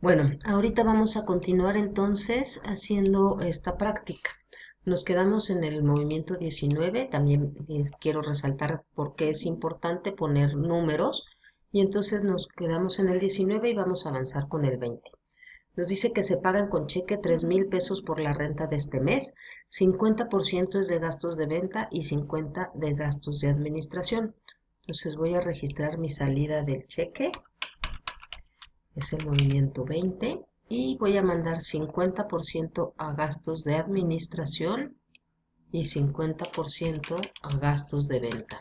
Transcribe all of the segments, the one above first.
Bueno, ahorita vamos a continuar entonces haciendo esta práctica. Nos quedamos en el movimiento 19. También quiero resaltar por qué es importante poner números, y entonces nos quedamos en el 19 y vamos a avanzar con el 20. Nos dice que se pagan con cheque 3,000 pesos por la renta de este mes, 50% es de gastos de venta y 50 de gastos de administración. Entonces voy a registrar mi salida del cheque, es el movimiento 20, y voy a mandar 50% a gastos de administración y 50% a gastos de venta.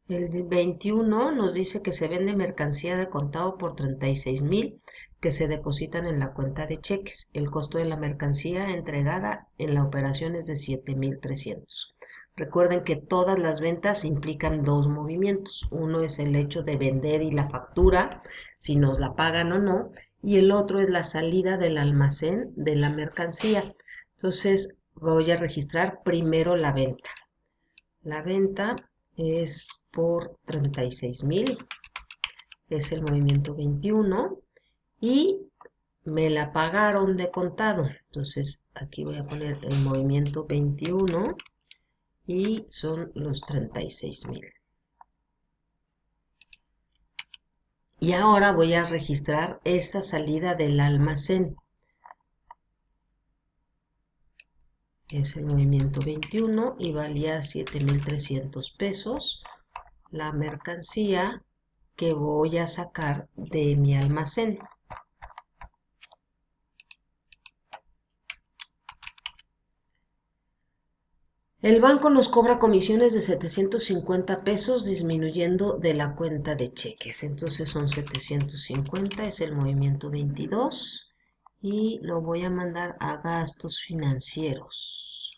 El 21 nos dice que se vende mercancía de contado por 36,000 que se depositan en la cuenta de cheques. El costo de la mercancía entregada en la operación es de 7,300. Recuerden que todas las ventas implican dos movimientos. Uno es el hecho de vender y la factura, si nos la pagan o no, y el otro es la salida del almacén de la mercancía. Entonces voy a registrar primero la venta. La venta es por 36,000, es el movimiento 21, y me la pagaron de contado. Entonces aquí voy a poner el movimiento 21 y son los 36,000. Y ahora voy a registrar esta salida del almacén. Es el movimiento 21 y valía 7,300 pesos la mercancía que voy a sacar de mi almacén. El banco nos cobra comisiones de 750 pesos disminuyendo de la cuenta de cheques. Entonces son 750, es el movimiento 22 y lo voy a mandar a gastos financieros.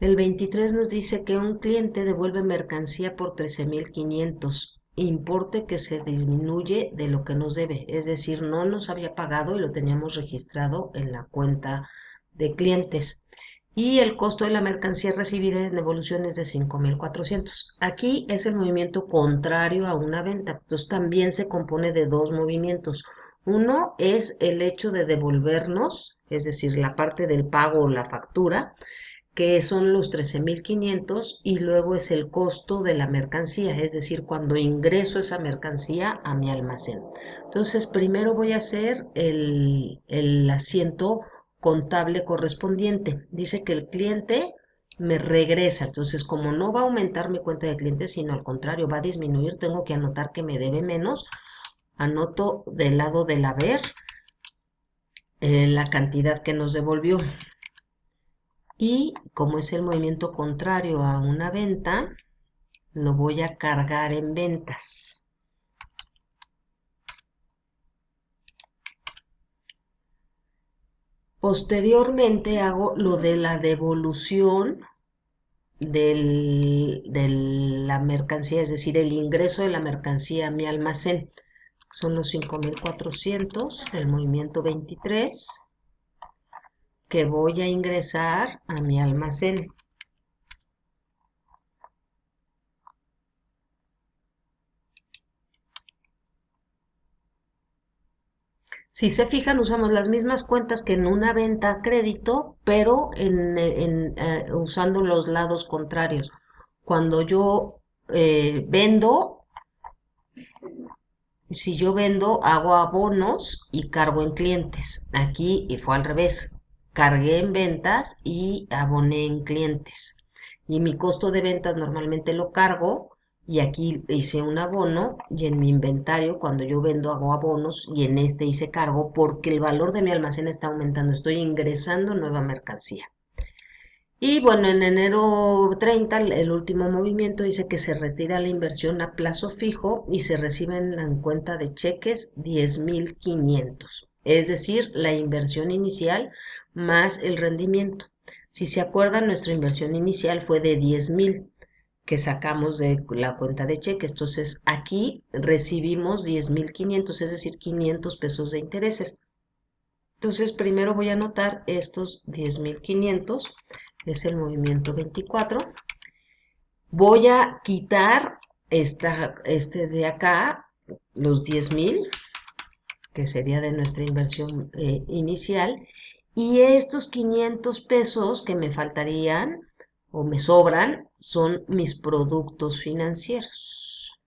El 23 nos dice que un cliente devuelve mercancía por 13,500, importe que se disminuye de lo que nos debe, es decir, no nos había pagado y lo teníamos registrado en la cuenta de clientes. Y el costo de la mercancía recibida en devolución es de 5,400. Aquí es el movimiento contrario a una venta, entonces también se compone de dos movimientos. Uno es el hecho de devolvernos, es decir, la parte del pago o la factura, que son los 13,500, y luego es el costo de la mercancía, es decir, cuando ingreso esa mercancía a mi almacén. Entonces, primero voy a hacer el asiento contable correspondiente. Dice que el cliente me regresa, entonces como no va a aumentar mi cuenta de clientes, sino al contrario, va a disminuir, tengo que anotar que me debe menos. Anoto del lado del haber la cantidad que nos devolvió. Y como es el movimiento contrario a una venta, lo voy a cargar en ventas. Posteriormente hago lo de la devolución de la mercancía, es decir, el ingreso de la mercancía a mi almacén. Son los 5,400, el movimiento 23, que voy a ingresar a mi almacén. Si se fijan, usamos las mismas cuentas que en una venta a crédito, pero usando los lados contrarios. Cuando yo vendo, si yo vendo, hago abonos y cargo en clientes. Aquí y fue al revés. Cargué en ventas y aboné en clientes. Y mi costo de ventas normalmente lo cargo, y aquí hice un abono, y en mi inventario cuando yo vendo hago abonos y en este hice cargo porque el valor de mi almacén está aumentando. Estoy ingresando nueva mercancía. Y bueno, en enero 30, el último movimiento dice que se retira la inversión a plazo fijo y se reciben en cuenta de cheques 10,500. Es decir, la inversión inicial más el rendimiento. Si se acuerdan, nuestra inversión inicial fue de 10,000 que sacamos de la cuenta de cheques. Entonces, aquí recibimos 10,500, es decir, 500 pesos de intereses. Entonces, primero voy a anotar estos 10,500, es el movimiento 24. Voy a quitar este de acá, los 10,000, que sería de nuestra inversión inicial, y estos 500 pesos que me faltarían o me sobran son mis productos financieros.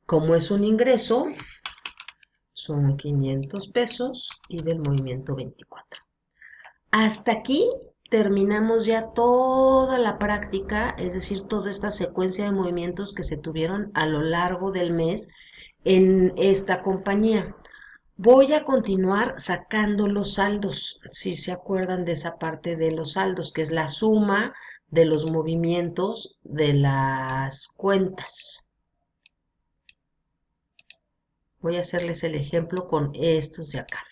Como es un ingreso, son 500 pesos y del movimiento 24. Hasta aquí terminamos ya toda la práctica, es decir, toda esta secuencia de movimientos que se tuvieron a lo largo del mes en esta compañía. Voy a continuar sacando los saldos, si se acuerdan de esa parte de los saldos, que es la suma de los movimientos de las cuentas. Voy a hacerles el ejemplo con estos de acá.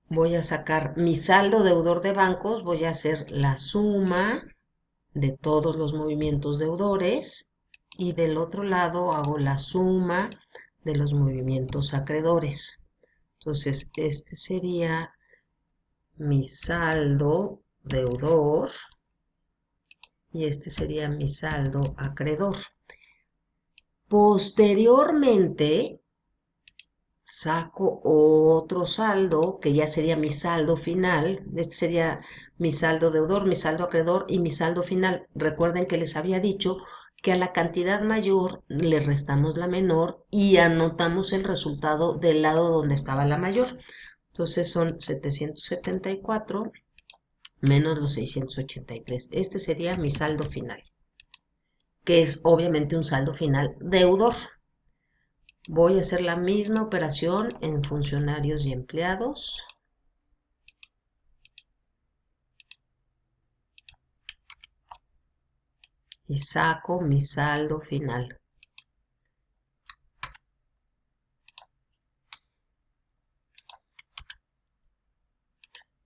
Voy a sacar mi saldo deudor de bancos, voy a hacer la suma de todos los movimientos deudores y del otro lado hago la suma de los movimientos acreedores. Entonces, este sería mi saldo deudor y este sería mi saldo acreedor. Posteriormente, saco otro saldo que ya sería mi saldo final. Este sería mi saldo deudor, mi saldo acreedor y mi saldo final. Recuerden que les había dicho que a la cantidad mayor le restamos la menor y anotamos el resultado del lado donde estaba la mayor. Entonces son 774 menos los 683. Este sería mi saldo final, que es obviamente un saldo final deudor. Voy a hacer la misma operación en funcionarios y empleados. Y saco mi saldo final.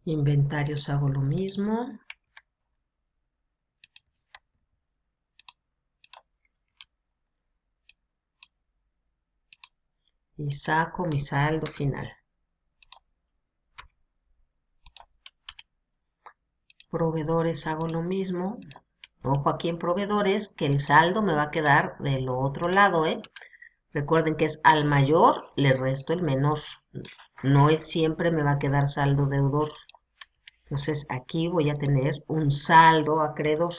Inventarios hago lo mismo. Y saco mi saldo final. Proveedores hago lo mismo. Ojo aquí en proveedores que el saldo me va a quedar del otro lado, ¿eh? Recuerden que es al mayor le resto el menor. No es siempre me va a quedar saldo deudor. Entonces aquí voy a tener un saldo acreedor.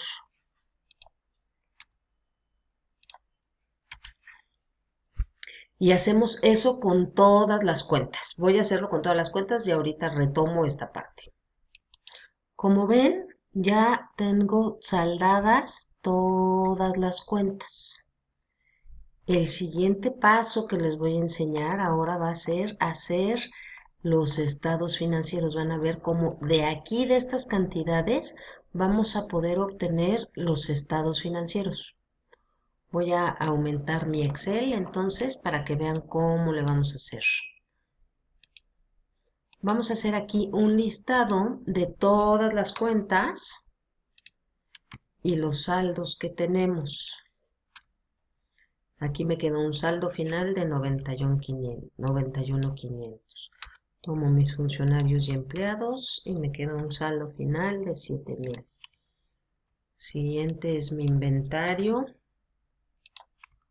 Y hacemos eso con todas las cuentas. Voy a hacerlo con todas las cuentas y ahorita retomo esta parte. Como ven, ya tengo saldadas todas las cuentas. El siguiente paso que les voy a enseñar ahora va a ser hacer los estados financieros. Van a ver cómo de aquí, de estas cantidades, vamos a poder obtener los estados financieros. Voy a aumentar mi Excel entonces para que vean cómo le vamos a hacer. Vamos a hacer aquí un listado de todas las cuentas y los saldos que tenemos. Aquí me quedó un saldo final de 91,500. Tomo mis funcionarios y empleados y me queda un saldo final de 7,000. Siguiente es mi inventario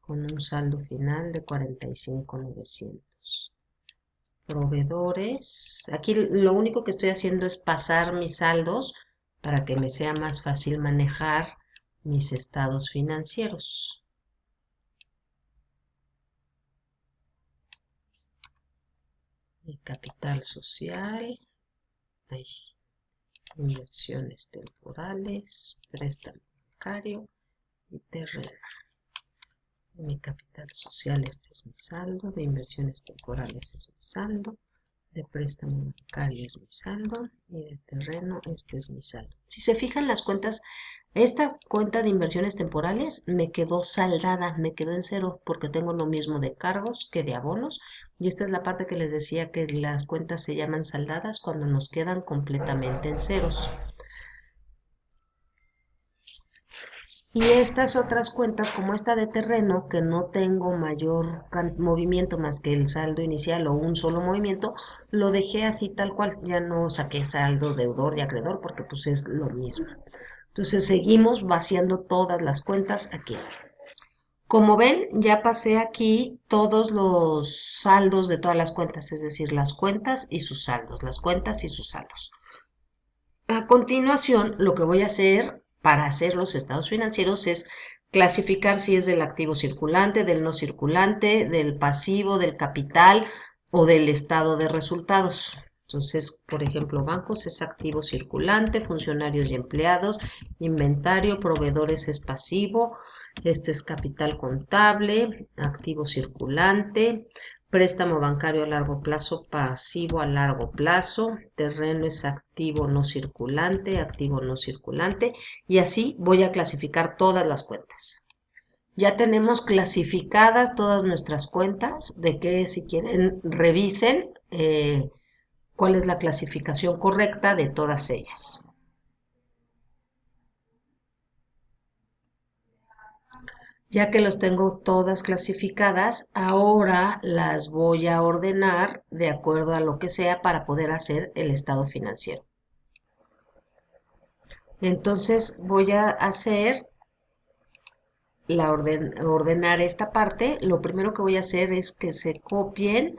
con un saldo final de 45,900. Proveedores. Aquí lo único que estoy haciendo es pasar mis saldos para que me sea más fácil manejar mis estados financieros. Mi capital social. Ahí. Inversiones temporales, préstamo bancario y terreno. Mi capital social, este es mi saldo, de inversiones temporales es mi saldo, De préstamo bancario es mi saldo y de terreno este es mi saldo. Si se fijan las cuentas, esta cuenta de inversiones temporales me quedó saldada, me quedó en cero porque tengo lo mismo de cargos que de abonos. Y esta es la parte que les decía que las cuentas se llaman saldadas cuando nos quedan completamente en ceros. Y estas otras cuentas, como esta de terreno, que no tengo mayor movimiento más que el saldo inicial o un solo movimiento, lo dejé así tal cual. Ya no saqué saldo, deudor y acreedor porque pues es lo mismo. Entonces seguimos vaciando todas las cuentas aquí. Como ven, ya pasé aquí todos los saldos de todas las cuentas, es decir, las cuentas y sus saldos, las cuentas y sus saldos. A continuación, lo que voy a hacer para hacer los estados financieros es clasificar si es del activo circulante, del no circulante, del pasivo, del capital o del estado de resultados. Entonces, por ejemplo, bancos es activo circulante, funcionarios y empleados, inventario, proveedores es pasivo, este es capital contable, activo circulante, préstamo bancario a largo plazo, pasivo a largo plazo, terreno es activo no circulante, y así voy a clasificar todas las cuentas. Ya tenemos clasificadas todas nuestras cuentas, de que si quieren revisen cuál es la clasificación correcta de todas ellas. Ya que los tengo todas clasificadas, ahora las voy a ordenar de acuerdo a lo que sea para poder hacer el estado financiero. Entonces voy a hacer ordenar esta parte. Lo primero que voy a hacer es que se copien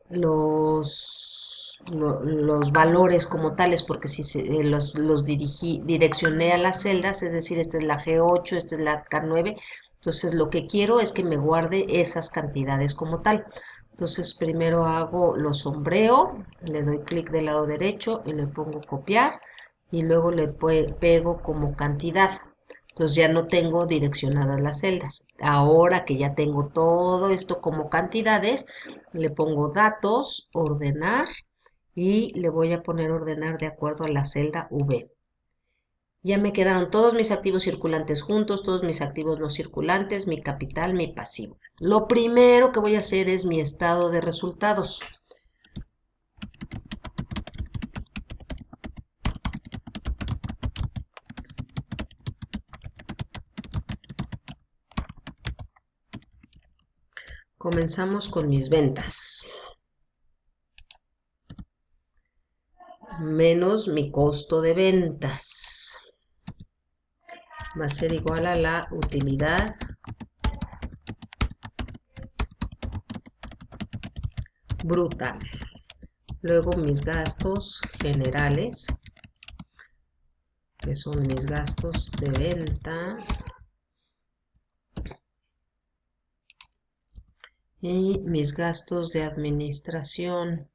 los valores como tales, porque si los direccioné a las celdas, es decir, esta es la G8, esta es la K9, entonces lo que quiero es que me guarde esas cantidades como tal. Entonces primero lo sombreo, le doy clic del lado derecho y le pongo copiar y luego le pego como cantidad. Entonces ya no tengo direccionadas las celdas. Ahora que ya tengo todo esto como cantidades, le pongo datos, ordenar y le voy a poner ordenar de acuerdo a la celda V. Ya me quedaron todos mis activos circulantes juntos, todos mis activos no circulantes, mi capital, mi pasivo. Lo primero que voy a hacer es mi estado de resultados. Comenzamos con mis ventas. Menos mi costo de ventas. Va a ser igual a la utilidad bruta. Luego mis gastos generales, que son mis gastos de venta. Y mis gastos de administración.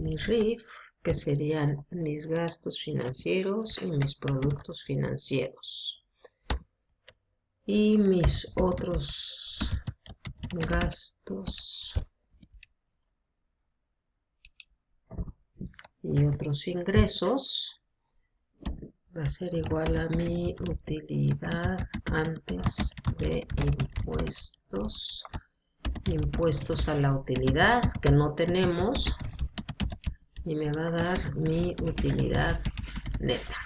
Mi RIF, que serían mis gastos financieros y mis productos financieros. Y mis otros gastos y otros ingresos va a ser igual a mi utilidad antes de impuestos. Impuestos a la utilidad que no tenemos y me va a dar mi utilidad neta.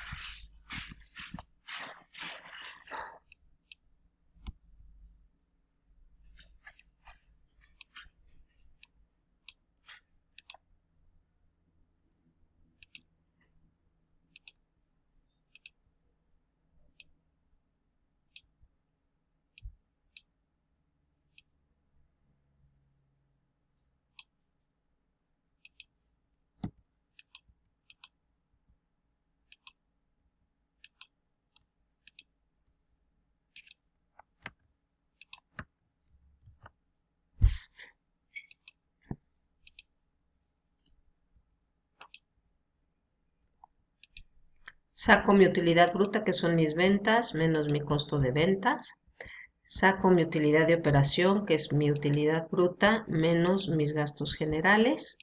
Saco mi utilidad bruta, que son mis ventas, menos mi costo de ventas. Saco mi utilidad de operación, que es mi utilidad bruta, menos mis gastos generales.